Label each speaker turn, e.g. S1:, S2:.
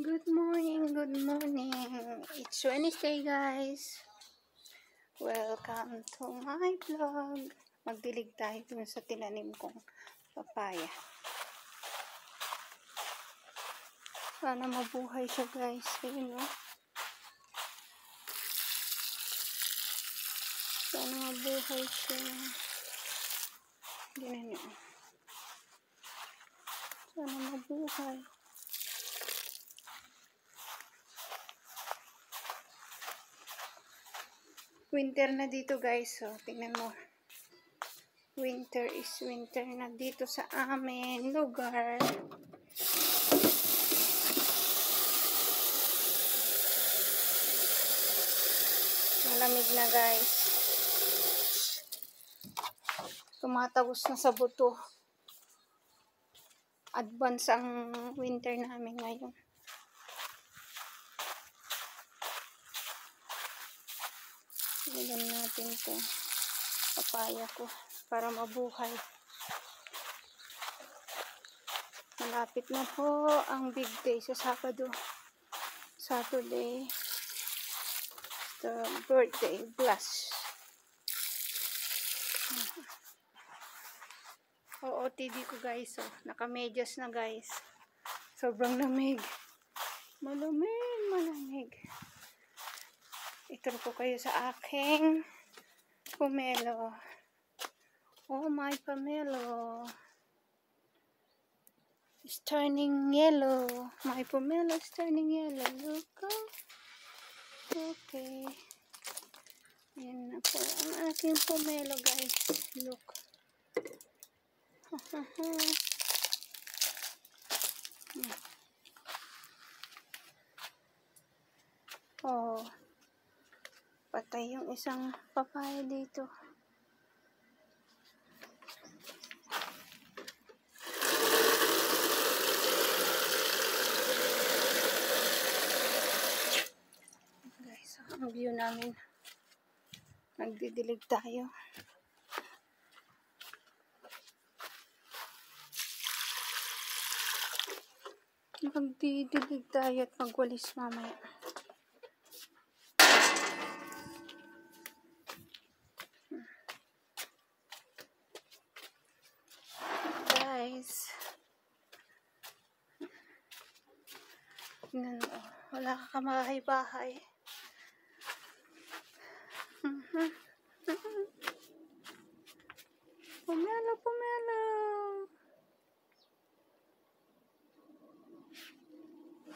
S1: Good morning, good morning. It's Wednesday, guys. Welcome to my vlog. Magdilig tayo dun sa tinanim kong papaya. Sana mabuhay siya, guys. Ayun, no? Sana mabuhay siya. Ganyan nyo. Sana mabuhay. Winter na dito, guys. So, tingnan mo. Winter is winter na dito sa amin lugar. Malamig na, guys. Tumatagos na sa buto. Advance ang winter namin ngayon. Ilagyan natin to papaya ko para mabuhay. Malapit na po ang big day sa Sabado. Saturday. The birthday blast. OOTD ko, guys. So, nakamedyas na, guys. Sobrang lamig. Malamig. Ituro ko kayo sa aking pomelo. Oh, my pomelo. It's turning yellow. My pomelo is turning yellow. Look. Okay. Yan na po ang aking pomelo, guys. Look. Oh. Patay yung isang papaya dito. Guys, ang view namin. Nagdidilig tayo. Magdidilig tayo at magwalis mamaya. Guys, wala ka kamahay-bahay. Pomelo.